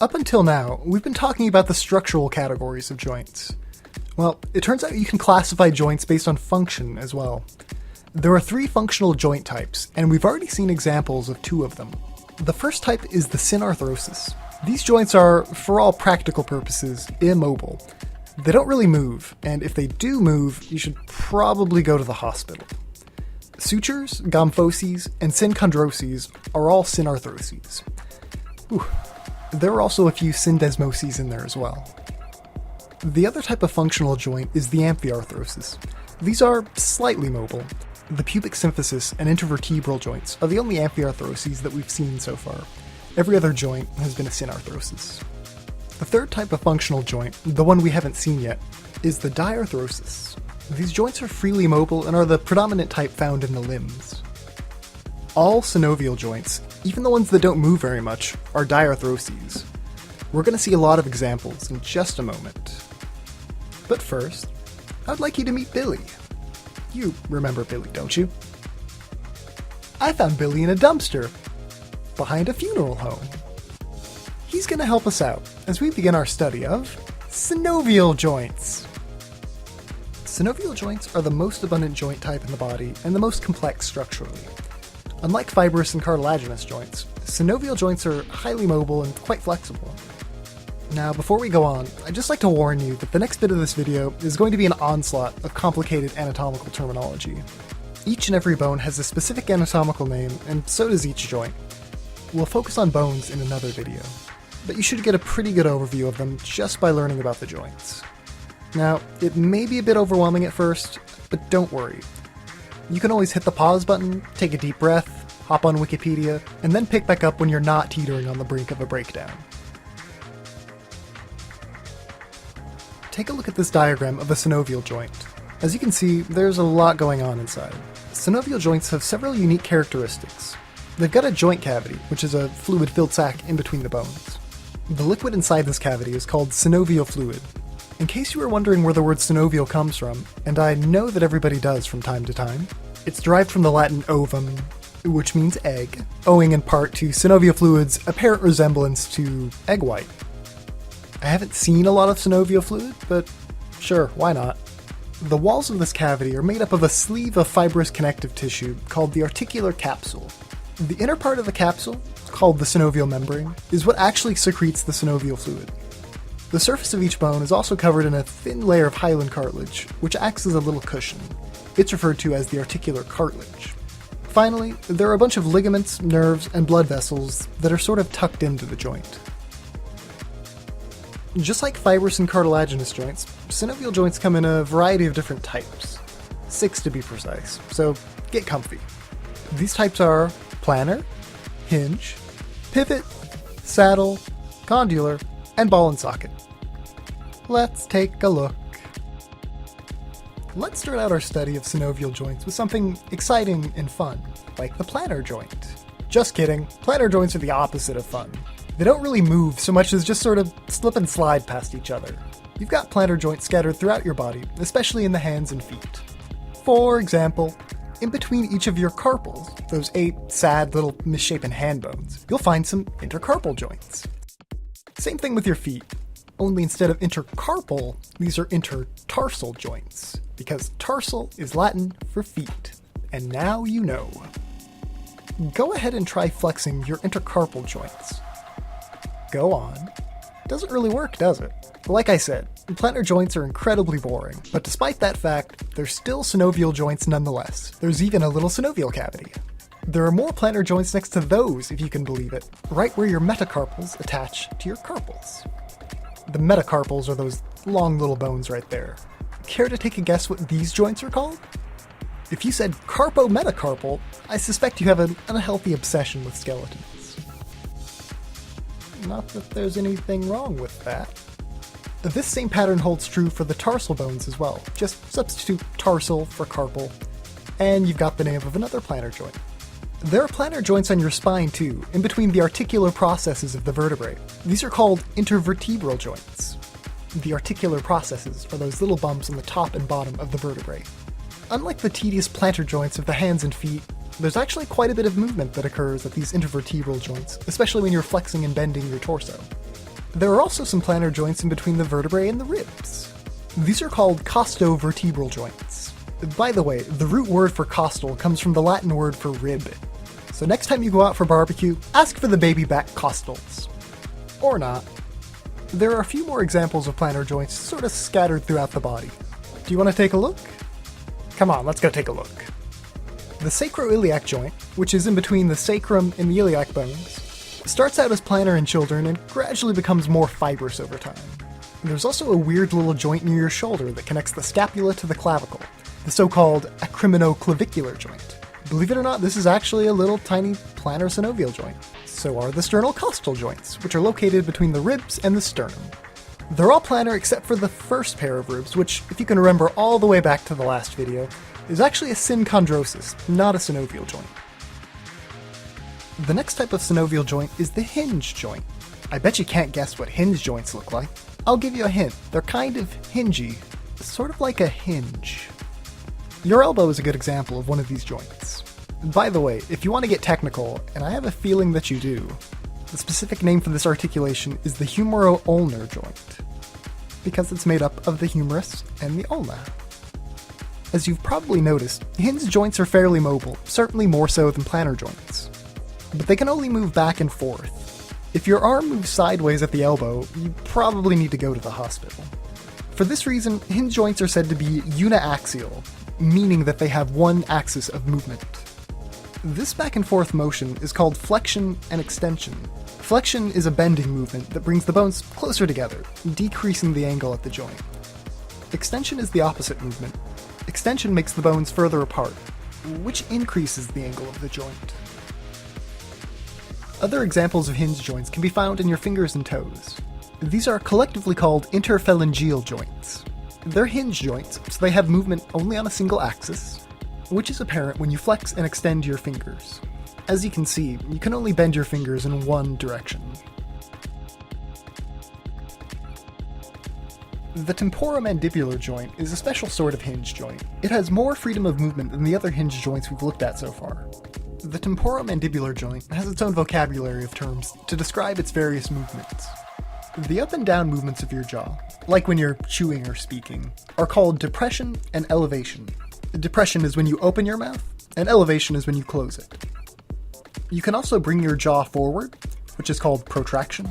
Up until now, we've been talking about the structural categories of joints. Well, it turns out you can classify joints based on function as well. There are 3 functional joint types, and we've already seen examples of 2 of them. The first type is the synarthrosis. These joints are, for all practical purposes, immobile. They don't really move, and if they do move, you should probably go to the hospital. Sutures, gomphoses, and synchondroses are all synarthroses. Whew. There are also a few syndesmoses in there as well. The other type of functional joint is the amphiarthrosis. These are slightly mobile. The pubic symphysis and intervertebral joints are the only amphiarthroses that we've seen so far. Every other joint has been a synarthrosis. The third type of functional joint, the one we haven't seen yet, is the diarthrosis. These joints are freely mobile and are the predominant type found in the limbs. All synovial joints, even the ones that don't move very much, are diarthroses. We're going to see a lot of examples in just a moment. But first, I'd like you to meet Billy. You remember Billy, don't you? I found Billy in a dumpster behind a funeral home. He's going to help us out as we begin our study of synovial joints. Synovial joints are the most abundant joint type in the body and the most complex structurally. Unlike fibrous and cartilaginous joints, synovial joints are highly mobile and quite flexible. Now, before we go on, I'd just like to warn you that the next bit of this video is going to be an onslaught of complicated anatomical terminology. Each and every bone has a specific anatomical name, and so does each joint. We'll focus on bones in another video, but you should get a pretty good overview of them just by learning about the joints. Now, it may be a bit overwhelming at first, but don't worry. You can always hit the pause button, take a deep breath, hop on Wikipedia, and then pick back up when you're not teetering on the brink of a breakdown. Take a look at this diagram of a synovial joint. As you can see, there's a lot going on inside. Synovial joints have several unique characteristics. They've got a joint cavity, which is a fluid-filled sac in between the bones. The liquid inside this cavity is called synovial fluid. In case you were wondering where the word synovial comes from, and I know that everybody does from time to time, it's derived from the Latin ovum, which means egg, owing in part to synovial fluid's apparent resemblance to egg white. I haven't seen a lot of synovial fluid, but sure, why not? The walls of this cavity are made up of a sleeve of fibrous connective tissue called the articular capsule. The inner part of the capsule, called the synovial membrane, is what actually secretes the synovial fluid. The surface of each bone is also covered in a thin layer of hyaline cartilage, which acts as a little cushion. It's referred to as the articular cartilage. Finally, there are a bunch of ligaments, nerves, and blood vessels that are sort of tucked into the joint. Just like fibrous and cartilaginous joints, synovial joints come in a variety of different types. 6 to be precise, so get comfy. These types are planar, hinge, pivot, saddle, condylar, and ball and socket. Let's take a look. Let's start out our study of synovial joints with something exciting and fun, like the planar joint. Just kidding, planar joints are the opposite of fun. They don't really move so much as just sort of slip and slide past each other. You've got planar joints scattered throughout your body, especially in the hands and feet. For example, in between each of your carpals, those 8 sad little misshapen hand bones, you'll find some intercarpal joints. Same thing with your feet, only instead of intercarpal, these are intertarsal joints, because tarsal is Latin for feet. And now you know. Go ahead and try flexing your intercarpal joints. Go on. Doesn't really work, does it? Like I said, planar joints are incredibly boring, but despite that fact, they're still synovial joints nonetheless. There's even a little synovial cavity. There are more planar joints next to those, if you can believe it, right where your metacarpals attach to your carpals. The metacarpals are those long little bones right there. Care to take a guess what these joints are called? If you said carpometacarpal, I suspect you have an unhealthy obsession with skeletons. Not that there's anything wrong with that. This same pattern holds true for the tarsal bones as well. Just substitute tarsal for carpal, and you've got the name of another planar joint. There are planar joints on your spine too, in between the articular processes of the vertebrae. These are called intervertebral joints. The articular processes are those little bumps on the top and bottom of the vertebrae. Unlike the tedious plantar joints of the hands and feet, there's actually quite a bit of movement that occurs at these intervertebral joints, especially when you're flexing and bending your torso. There are also some plantar joints in between the vertebrae and the ribs. These are called costovertebral joints. By the way, the root word for costal comes from the Latin word for rib. So next time you go out for barbecue, ask for the baby back costals. Or not. There are a few more examples of plantar joints sort of scattered throughout the body. Do you want to take a look? Come on, let's go take a look. The sacroiliac joint, which is in between the sacrum and the iliac bones, starts out as plantar in children and gradually becomes more fibrous over time. There's also a weird little joint near your shoulder that connects the scapula to the clavicle, the so-called acromioclavicular joint. Believe it or not, this is actually a little tiny plantar synovial joint. So are the sternocostal joints, which are located between the ribs and the sternum. They're all plantar except for the first pair of ribs, which, if you can remember all the way back to the last video, is actually a synchondrosis, not a synovial joint. The next type of synovial joint is the hinge joint. I bet you can't guess what hinge joints look like. I'll give you a hint. They're kind of hingy, sort of like a hinge. Your elbow is a good example of one of these joints. By the way, if you want to get technical, and I have a feeling that you do, the specific name for this articulation is the humero-ulnar joint, because it's made up of the humerus and the ulna. As you've probably noticed, hinge joints are fairly mobile, certainly more so than plantar joints. But they can only move back and forth. If your arm moves sideways at the elbow, you probably need to go to the hospital. For this reason, hinge joints are said to be uniaxial, meaning that they have one axis of movement. This back and forth motion is called flexion and extension. Flexion is a bending movement that brings the bones closer together, decreasing the angle at the joint. Extension is the opposite movement. Extension makes the bones further apart, which increases the angle of the joint. Other examples of hinge joints can be found in your fingers and toes. These are collectively called interphalangeal joints. They're hinge joints, so they have movement only on a single axis, which is apparent when you flex and extend your fingers. As you can see, you can only bend your fingers in one direction. The temporomandibular joint is a special sort of hinge joint. It has more freedom of movement than the other hinge joints we've looked at so far. The temporomandibular joint has its own vocabulary of terms to describe its various movements. The up and down movements of your jaw, like when you're chewing or speaking, are called depression and elevation. Depression is when you open your mouth, and elevation is when you close it. You can also bring your jaw forward, which is called protraction,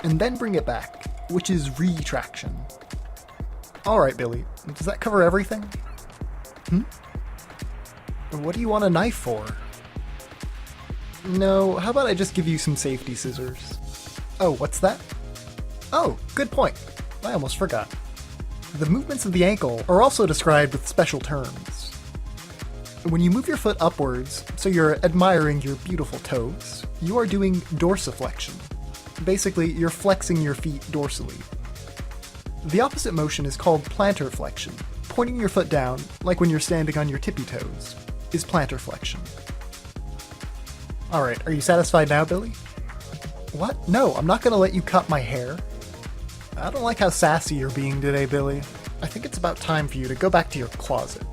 and then bring it back, which is retraction. Alright, Billy, does that cover everything? What do you want a knife for? No, how about I just give you some safety scissors? Oh, what's that? Oh, good point. I almost forgot. The movements of the ankle are also described with special terms. When you move your foot upwards, so you're admiring your beautiful toes, you are doing dorsiflexion. Basically, you're flexing your feet dorsally. The opposite motion is called plantar flexion. Pointing your foot down, like when you're standing on your tippy toes, is plantar flexion. Alright, are you satisfied now, Billy? What? No, I'm not gonna let you cut my hair. I don't like how sassy you're being today, Billy. I think it's about time for you to go back to your closet.